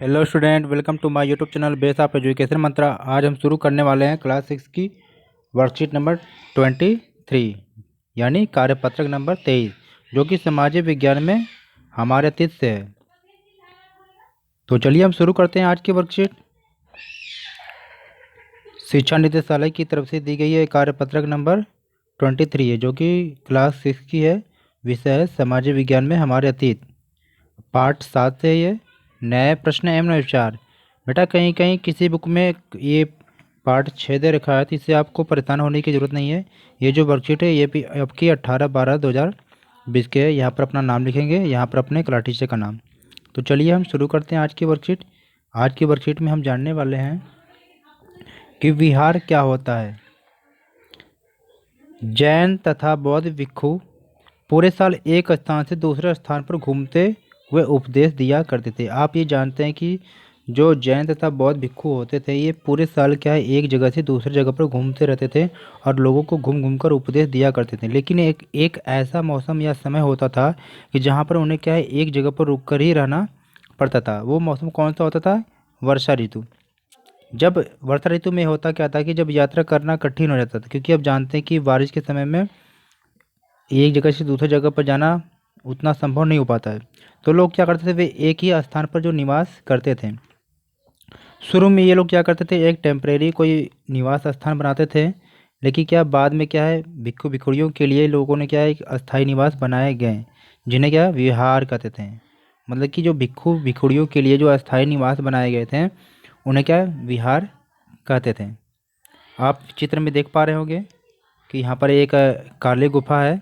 Hello student, welcome to my YouTube channel base of education Mantra. आज हम शुरू करने वाले हैं क्लास 6 की वर्कशीट नंबर 23 यानी कार्यपत्रक नंबर 23, जो कि सामाजिक विज्ञान में हमारे अतीत से है। तो चलिए हम शुरू करते हैं आज की वर्कशीट। शिक्षा निदेशालय की तरफ से दी गई है कार्यपत्रक नंबर 23 है, जो कि क्लास 6 की है। विषय है सामाजिक विज्ञान में हमारे अतीत। पार्ट 7 से ये नए प्रश्न एवं विचार। बेटा कहीं कहीं किसी बुक में ये पार्ट 6 दे रखा है, तो इससे आपको परेशान होने की ज़रूरत नहीं है। ये जो वर्कशीट है ये भी आपकी 18/12/2020 के है। यहाँ पर अपना नाम लिखेंगे, यहाँ पर अपने क्लास टीचर का नाम। तो चलिए हम शुरू करते हैं आज की वर्कशीट। आज की वर्कशीट में हम जानने वाले हैं कि विहार क्या होता है। जैन तथा बौद्ध भिक्षु पूरे साल एक स्थान से दूसरे स्थान पर घूमते हुए उपदेश दिया करते थे। आप ये जानते हैं कि जो जैन तथा बौद्ध भिक्षु होते थे ये पूरे साल क्या है एक जगह से दूसरी जगह पर घूमते रहते थे और लोगों को घूम घूम कर उपदेश दिया करते थे। लेकिन एक ऐसा मौसम या समय होता था कि जहाँ पर उन्हें क्या है एक जगह पर रुक कर ही रहना पड़ता था। वो मौसम कौन सा होता था? वर्षा ऋतु। जब वर्षा ऋतु में होता क्या था कि जब यात्रा करना कठिन हो जाता था, क्योंकि अब जानते हैं कि बारिश के समय में एक जगह से दूसरी जगह पर जाना उतना संभव नहीं हो पाता है। तो लोग क्या करते थे, वे एक ही स्थान पर जो निवास करते थे। शुरू में ये लोग क्या करते थे, एक टेम्परेरी कोई निवास स्थान बनाते थे। लेकिन क्या बाद में क्या है भिक्षु भिक्षुणियों के लिए लोगों ने क्या है एक अस्थायी निवास बनाए गए, जिन्हें क्या विहार कहते थे। मतलब कि जो भिक्षु भिक्षुणियों के लिए जो अस्थायी निवास बनाए गए थे उन्हें क्या विहार कहते थे। आप चित्र में देख पा रहे होंगे कि यहाँ पर एक काली गुफा है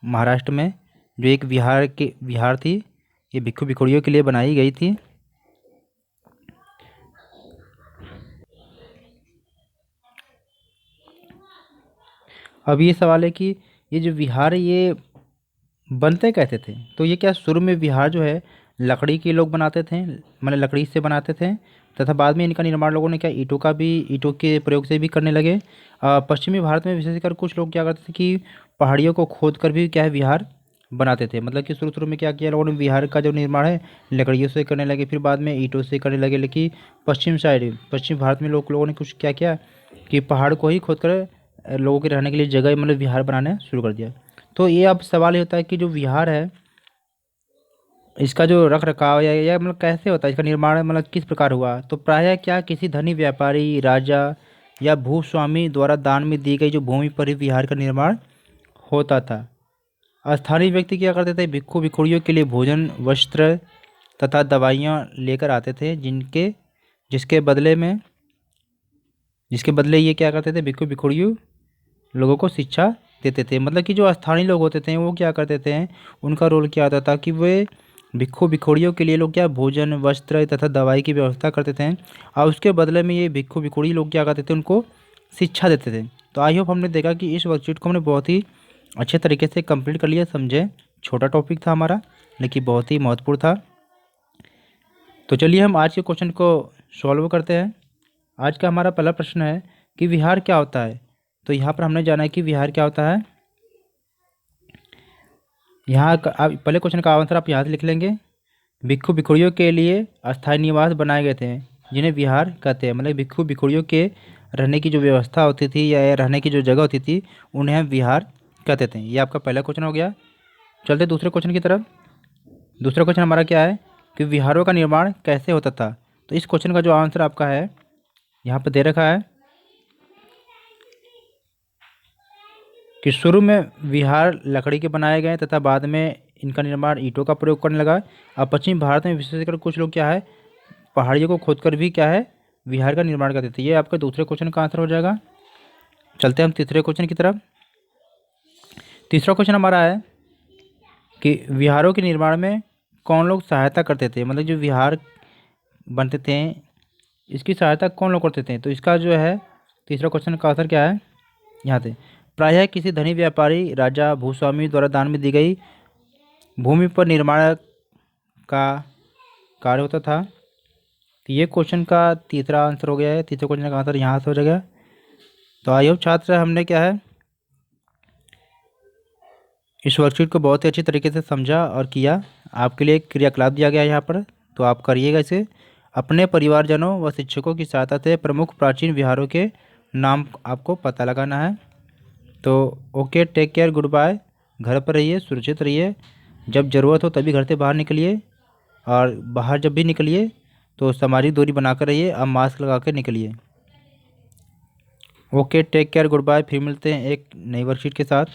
महाराष्ट्र में, जो एक विहार थी। ये भिक्षु भिक्षुणियों के लिए बनाई गई थी। अब ये सवाल है कि ये जो विहार है ये बनते कैसे थे। तो ये क्या शुरू में विहार जो है लकड़ी के लोग बनाते थे, मतलब लकड़ी से बनाते थे, तथा बाद में इनका निर्माण लोगों ने क्या ईंटों के प्रयोग से भी करने लगे। पश्चिमी भारत में विशेषकर कुछ लोग क्या करते थे कि पहाड़ियों को खोद कर भी क्या है विहार बनाते थे। मतलब कि शुरू शुरू में क्या किया लोगों ने, विहार का जो निर्माण है लकड़ियों से करने लगे, फिर बाद में ईंटों से करने लगे। लेकिन पश्चिम भारत में लोगों ने कुछ क्या किया कि पहाड़ को ही खोद कर लोगों के रहने के लिए जगह मतलब विहार बनाना शुरू कर दिया। तो ये अब सवाल ये होता है कि जो विहार है इसका जो रख रखाव या मतलब कैसे होता है, इसका निर्माण मतलब किस प्रकार हुआ। तो प्रायः क्या किसी धनी व्यापारी, राजा या भूस्वामी द्वारा दान में दी गई जो भूमि पर ही विहार का निर्माण होता था। स्थानीय व्यक्ति क्या करते थे, भिक्षु भिक्षुणियों के लिए भोजन, वस्त्र तथा दवाइयाँ लेकर आते थे, जिसके बदले ये क्या करते थे, भिक्षु भिक्षुणियों लोगों को शिक्षा देते थे। मतलब कि जो स्थानीय लोग होते थे वो क्या करते थे, उनका रोल क्या होता था कि वे भिक्षु भिक्षुणियों के लिए लोग क्या भोजन, वस्त्र तथा दवाई की व्यवस्था करते थे, और उसके बदले में ये भिक्षु भिक्षुणी लोग क्या करते थे, उनको शिक्षा देते थे। तो आई होप हमने देखा कि इस वर्कशीट को हमने बहुत ही अच्छे तरीके से कंप्लीट कर लिया, समझे। छोटा टॉपिक था हमारा लेकिन बहुत ही महत्वपूर्ण था। तो चलिए हम आज के क्वेश्चन को सॉल्व करते हैं। आज का हमारा पहला प्रश्न है कि विहार क्या होता है। तो यहाँ पर हमने जाना है कि विहार क्या होता है। आप पहले क्वेश्चन का आंसर आप यहाँ से लिख लेंगे। भिक्षु भिक्षुणियों के लिए अस्थायी निवास बनाए गए थे जिन्हें विहार कहते हैं। मतलब भिक्षु भिक्षुणियों के रहने की जो व्यवस्था होती थी या रहने की जो जगह होती थी उन्हें हम विहार कहते थे। ये आपका पहला क्वेश्चन हो गया। चलते दूसरे क्वेश्चन की तरफ। दूसरा क्वेश्चन हमारा क्या है कि विहारों का निर्माण कैसे होता था। तो इस क्वेश्चन का जो आंसर आपका है यहाँ पर दे रखा है कि शुरू में विहार लकड़ी के बनाए गए तथा बाद में इनका निर्माण ईंटों का प्रयोग करने लगा। अब पश्चिम भारत में विशेषकर कुछ लोग क्या है पहाड़ियों को खोदकर भी क्या है विहार का निर्माण करते थे। ये आपका दूसरे क्वेश्चन का आंसर हो जाएगा। चलते हैं हम तीसरे क्वेश्चन की तरफ। तीसरा क्वेश्चन हमारा है कि विहारों के निर्माण में कौन लोग सहायता करते थे। मतलब जो विहार बनते थे इसकी सहायता कौन लोग करते थे। तो इसका जो है तीसरा क्वेश्चन का आंसर क्या है यहाँ से, प्रायः किसी धनी व्यापारी, राजा, भूस्वामी द्वारा दान में दी गई भूमि पर निर्माण का कार्य होता था। तो ये क्वेश्चन का तीसरा आंसर हो गया है। तीसरे क्वेश्चन का आंसर यहाँ से हो जाएगा। तो आई होप छात्र हमने क्या है इस वर्कशीट को बहुत ही अच्छी तरीके से समझा और किया। आपके लिए एक क्रियाकलाप दिया गया है यहाँ पर, तो आप करिएगा इसे। अपने परिवारजनों व शिक्षकों की सहायता से प्रमुख प्राचीन विहारों के नाम आपको पता लगाना है। तो okay, take care, good bye. घर पर रहिए, सुरक्षित रहिए। जब ज़रूरत हो तभी घर से बाहर निकलिए, और बाहर जब भी निकलिए तो सामाजिक दूरी बनाकर रहिए, अब मास्क लगा कर निकलिए। Okay, take care, good bye. फिर मिलते हैं एक नई वर्कशीट के साथ।